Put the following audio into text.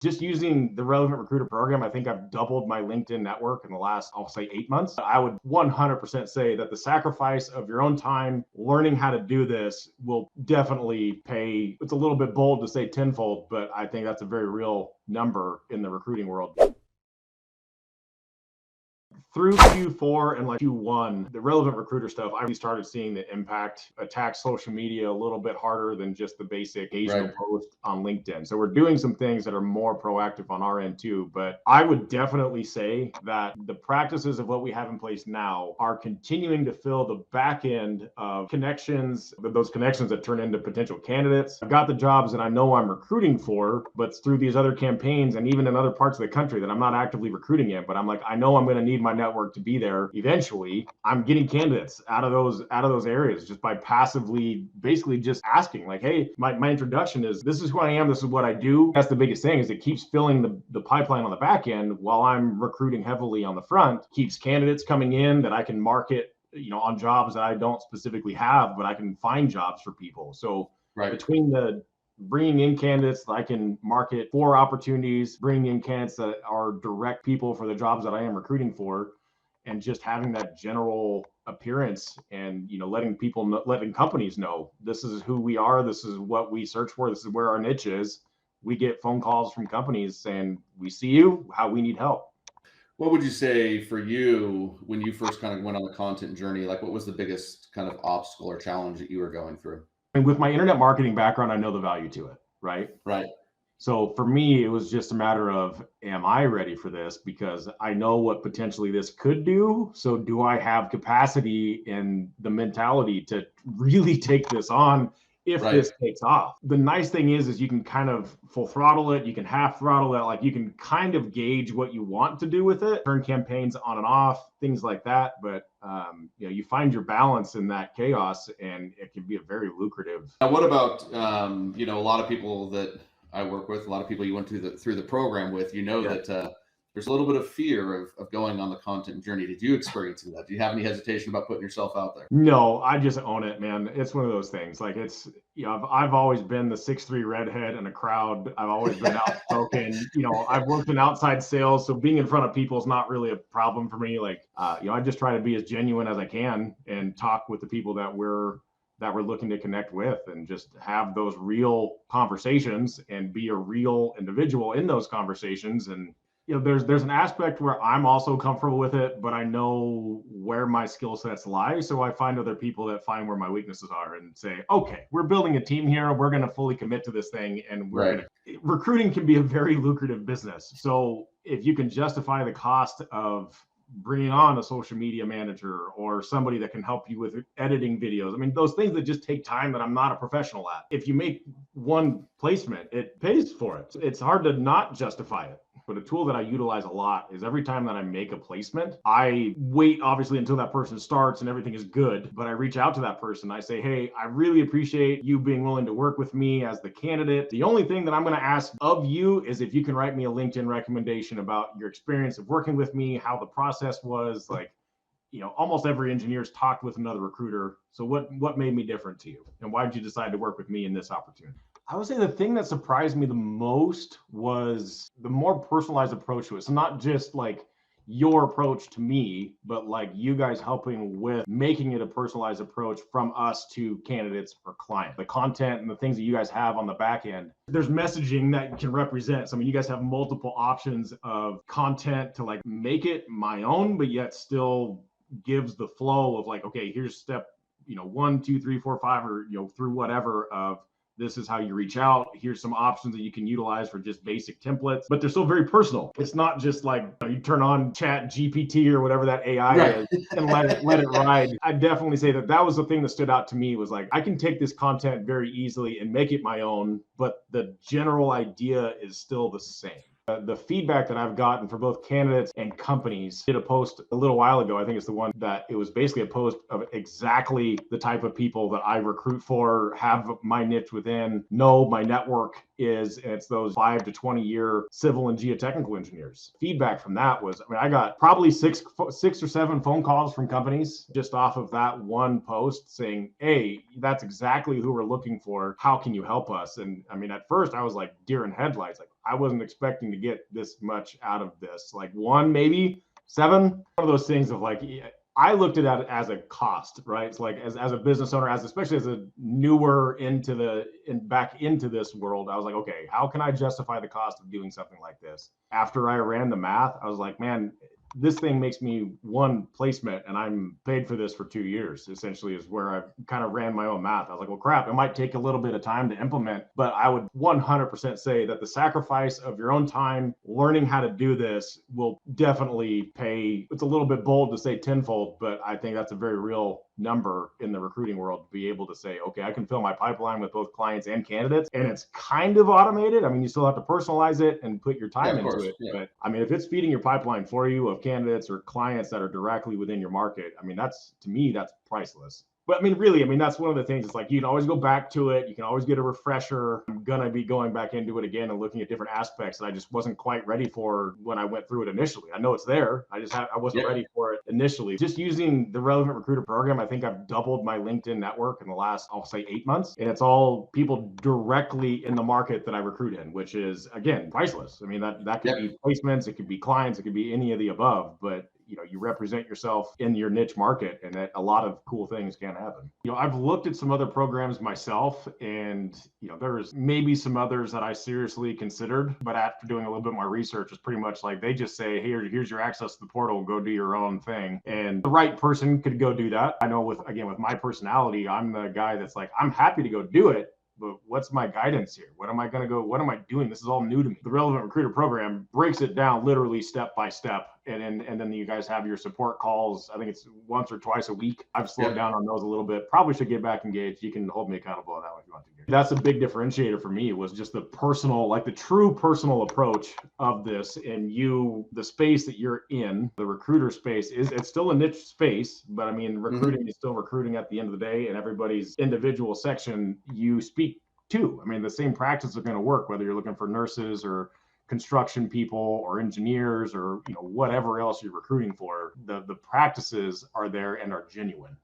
Just using the Relevant Recruiter program, I think I've doubled my LinkedIn network in the last, I'll say 8 months. I would 100% say that the sacrifice of your own time learning how to do this will definitely pay. It's a little bit bold to say tenfold, but I think that's a very real number in the recruiting world. Through Q4 and like Q1, the Relevant Recruiter stuff, I really started seeing the impact attack social media a little bit harder than just the basic occasional post on LinkedIn. So we're doing some things that are more proactive on our end too. But I would definitely say that the practices of what we have in place now are continuing to fill the back end of connections, those connections that turn into potential candidates. I've got the jobs that I know I'm recruiting for, but it's through these other campaigns and even in other parts of the country that I'm not actively recruiting yet. But I'm like, I know I'm going to need my network to be there eventually. I'm getting candidates out of those areas just by passively basically just asking like, hey, my introduction is this is who I am, this is what I do. That's the biggest thing, is it keeps filling the pipeline on the back end while I'm recruiting heavily on the front, keeps candidates coming in that I can market, on jobs that I don't specifically have, but I can find jobs for people. So between the bringing in candidates that I can market for opportunities, bringing in candidates that are direct people for the jobs that I am recruiting for, and just having that general appearance and, letting companies know this is who we are, this is what we search for, this is where our niche is. We get phone calls from companies saying, we see you, how we need help. What would you say for you when you first kind of went on the content journey? Like, what was the biggest kind of obstacle or challenge that you were going through? And with my internet marketing background, I know the value to it, right? Right. So for me, it was just a matter of, am I ready for this? Because I know what potentially this could do. So do I have capacity and the mentality to really take this on if this takes off? The nice thing is you can kind of full throttle it. You can half throttle it. Like, you can kind of gauge what you want to do with it, turn campaigns on and off, things like that. But you find your balance in that chaos, and it can be a very lucrative. Now, what about, a lot of people that I work with, a lot of people you went through the program with, that there's a little bit of fear of going on the content journey. Did you experience that? Do you have any hesitation about putting yourself out there? No, I just own it, man. It's one of those things. Like, it's, I've always been the 6'3" redhead in a crowd. I've always been outspoken. I've worked in outside sales, so being in front of people is not really a problem for me. Like, I just try to be as genuine as I can and talk with the people that we're looking to connect with, and just have those real conversations and be a real individual in those conversations. And there's an aspect where I'm also comfortable with it, but I know where my skill sets lie. So I find other people that find where my weaknesses are and say, okay, we're building a team here. We're going to fully commit to this thing. And recruiting can be a very lucrative business. So if you can justify the cost of bringing on a social media manager or somebody that can help you with editing videos, I mean, those things that just take time that I'm not a professional at. If you make one placement, it pays for it. It's hard to not justify it. But a tool that I utilize a lot is every time that I make a placement, I wait obviously until that person starts and everything is good, but I reach out to that person. I say, hey, I really appreciate you being willing to work with me as the candidate. The only thing that I'm going to ask of you is if you can write me a LinkedIn recommendation about your experience of working with me, how the process was. Like, almost every engineer's talked with another recruiter. So what made me different to you? And why did you decide to work with me in this opportunity? I would say the thing that surprised me the most was the more personalized approach to it. So not just like your approach to me, but like you guys helping with making it a personalized approach from us to candidates or client. The content and the things that you guys have on the back end. There's messaging that can represent. So, I mean, you guys have multiple options of content to like make it my own, but yet still gives the flow of like, okay, here's step, 1, 2, 3, 4, 5, or, through whatever of, this is how you reach out. Here's some options that you can utilize for just basic templates, but they're still very personal. It's not just like you turn on Chat GPT or whatever that AI is and let it ride. I definitely say that was the thing that stood out to me, was like, I can take this content very easily and make it my own, but the general idea is still the same. The feedback that I've gotten for both candidates and companies, did a post a little while ago. I think it's the one that it was basically a post of exactly the type of people that I recruit for, have my niche within, know my network is, and it's those 5 to 20 year civil and geotechnical engineers. Feedback from that was, I got probably six or seven phone calls from companies just off of that one post saying, hey, that's exactly who we're looking for. How can you help us? And I mean, at first I was like deer in headlights, like, I wasn't expecting to get this much out of this. Like one, maybe seven, one of those things of like, I looked at it as a cost, right? It's like as a business owner, especially as a newer back into this world, I was like, okay, how can I justify the cost of doing something like this? After I ran the math, I was like, man, this thing makes me one placement and I'm paid for this for 2 years, essentially, is where I kind of ran my own math. I was like, well, crap, it might take a little bit of time to implement, but I would 100% say that the sacrifice of your own time learning how to do this will definitely pay. It's a little bit bold to say tenfold, but I think that's a very real number in the recruiting world to be able to say, okay, I can fill my pipeline with both clients and candidates, and it's kind of automated. I mean, you still have to personalize it and put your time into it, but I mean, if it's feeding your pipeline for you of candidates or clients that are directly within your market, I mean, that's, to me, that's priceless. But I mean, really, I mean, that's one of the things. It's like you can always go back to it. You can always get a refresher. I'm going to be going back into it again and looking at different aspects that I just wasn't quite ready for when I went through it initially. I know it's there. I wasn't ready for it initially. Just using the Relevant Recruiter program, I think I've doubled my LinkedIn network in the last, I'll say, 8 months. And it's all people directly in the market that I recruit in, which is, again, priceless. I mean, that could be placements, it could be clients, it could be any of the above. But you represent yourself in your niche market, and that a lot of cool things can happen. I've looked at some other programs myself, and there's maybe some others that I seriously considered, but after doing a little bit more research, it's pretty much like they just say, hey, here's your access to the portal, go do your own thing. And the right person could go do that. I know with my personality, I'm the guy that's like, I'm happy to go do it, but what's my guidance here? What am I doing? This is all new to me. The Relevant Recruiter program breaks it down literally step by step. And then you guys have your support calls. I think it's once or twice a week. I've slowed down on those a little bit. Probably should get back engaged. You can hold me accountable on that one if you want to. That's a big differentiator for me, was just the personal, like the true personal approach of this. And the space that you're in, the recruiter space, it's still a niche space, but I mean, recruiting is still recruiting at the end of the day, and everybody's individual section you speak to. I mean, the same practices are going to work, whether you're looking for nurses or construction people or engineers or whatever else you're recruiting for. The practices are there and are genuine.